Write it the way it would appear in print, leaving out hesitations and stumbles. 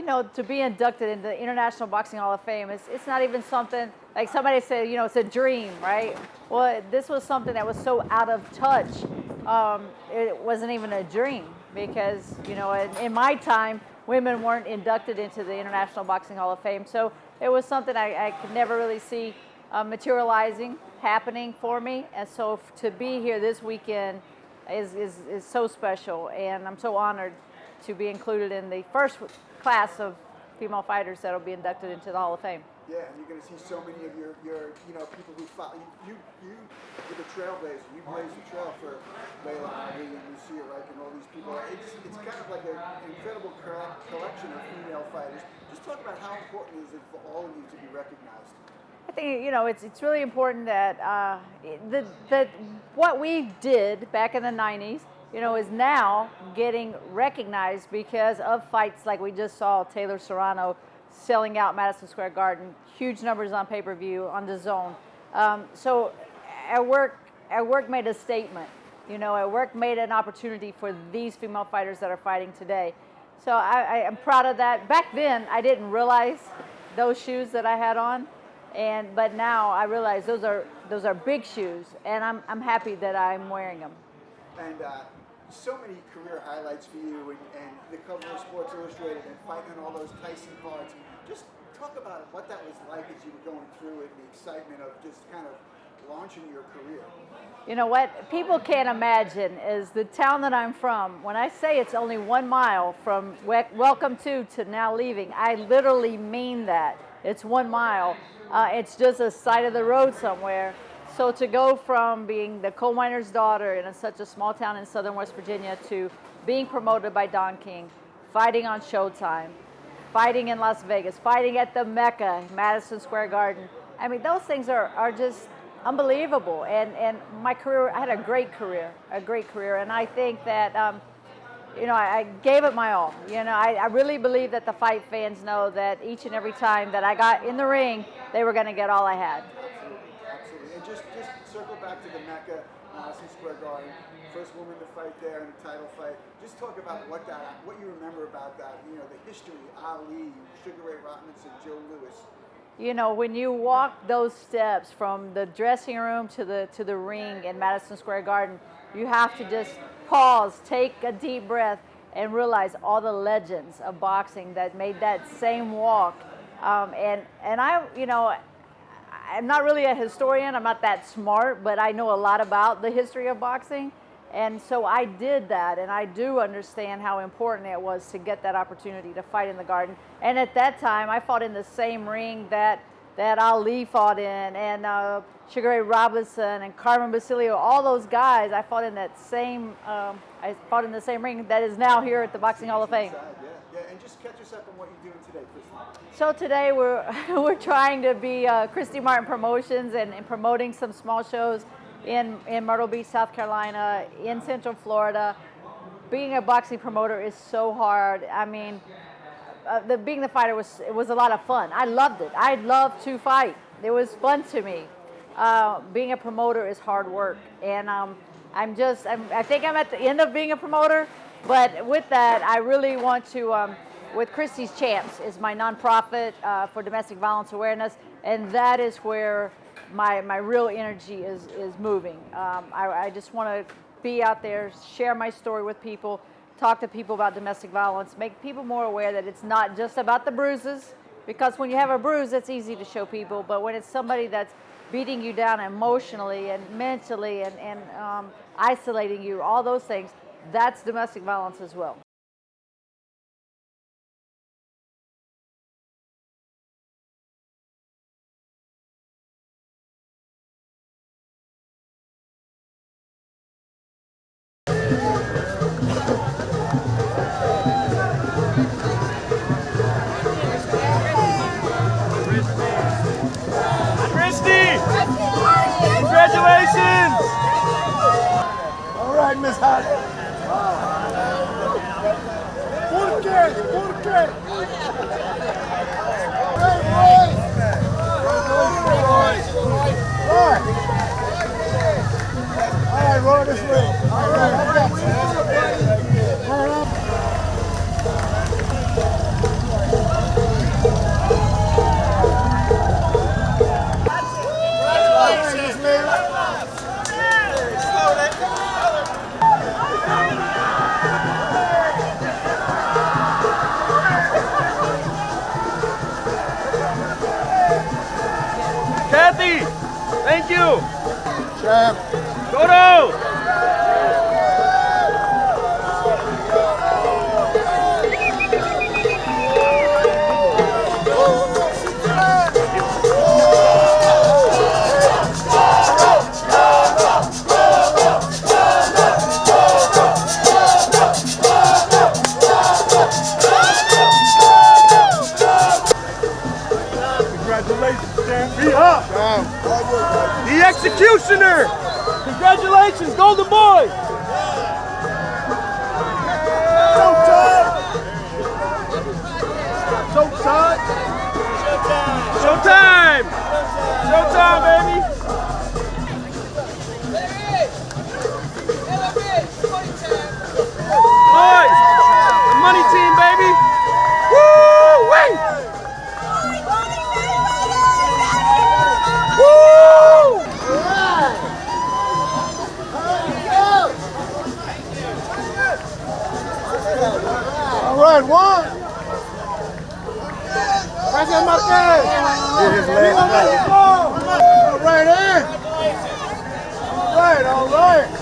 know, to be inducted into the International Boxing Hall of Fame, it's not even something, like somebody said, you know, it's a dream, right? Well, this was something that was so out of touch. It wasn't even a dream because, you know, in my time, women weren't inducted into the International Boxing Hall of Fame. So it was something I could never really see materializing, happening for me. And so to be here this weekend is so special, and I'm so honored to be included in the first class of female fighters that will be inducted into the Hall of Fame. Yeah, and you're going to see so many of your you know, people who follow you with the Trailblazing. You blazed the trail for Laila and you see it, like, and all these people. It's kind of like an incredible collection of female fighters. Just talk about how important is it for all of you to be recognized. I think, you know, it's really important that that what we did back in the 90s, you know, is now getting recognized because of fights like we just saw Laura Serrano selling out Madison Square Garden, huge numbers on pay-per-view, on the zone. So our work made a statement. You know, our work made an opportunity for these female fighters that are fighting today. So I am proud of that. Back then, I didn't realize those shoes that I had on, but now I realize those are big shoes, and I'm happy that I'm wearing them. And so many career highlights for you, and the cover of Sports Illustrated, and fighting on all those Tyson cards. Just talk about what that was like as you were going through it, and the excitement of just kind of launching your career. You know what people can't imagine is the town that I'm from. When I say it's only 1 mile from welcome to now leaving, I literally mean that. It's 1 mile. It's just a side of the road somewhere. So to go from being the coal miner's daughter in such a small town in southern West Virginia to being promoted by Don King, fighting on Showtime, fighting in Las Vegas, fighting at the Mecca, Madison Square Garden. I mean, those things are just unbelievable. And my career, I had a great career. And I think that, you know, I gave it my all. You know, I really believe that the fight fans know that each and every time that I got in the ring, they were going to get all I had. Absolutely. And just circle back to the Mecca, Madison Square Garden, first woman to fight there in a title fight. Just talk about what you remember about that. You know, the history, Ali, Sugar Ray Robinson, Joe Louis. You know, when you walk those steps from the dressing room to the ring in Madison Square Garden, you have to just pause, take a deep breath, and realize all the legends of boxing that made that same walk. And I, you know, I'm not really a historian, I'm not that smart, but I know a lot about the history of boxing. And so I did that, and I do understand how important it was to get that opportunity to fight in the Garden. And at that time, I fought in the same ring that Ali fought in, and Sugar Ray Robinson and Carmen Basilio, all those guys. I fought in that same. I fought in the same ring that is now here at the Boxing Hall of Fame. Yeah, and just catch us up on what you're doing today, Christy. So today we're trying to be Christy Martin Promotions and promoting some small shows in Myrtle Beach, South Carolina, in Central Florida. Being a boxing promoter is so hard. I mean, being the fighter was a lot of fun. I loved it. I loved to fight. It was fun to me. Being a promoter is hard work, and I think I'm at the end of being a promoter. But with that, I really want to, with Christy's Champs is my nonprofit for domestic violence awareness, and that is where my real energy is moving. I just want to be out there, share my story with people, talk to people about domestic violence, make people more aware that it's not just about the bruises, because when you have a bruise, it's easy to show people, but when it's somebody that's beating you down emotionally and mentally and isolating you, all those things, that's domestic violence as well. Congratulations! All right, Miss Hot. ¿Por qué? All right, roll this way. All right, I got you. Toto! The executioner! Congratulations, Golden Boy! Showtime! Showtime! Showtime, baby! Boys! The money team, baby! Woo-wee! All right, one. Gracias, Marquez. All right, in. All right.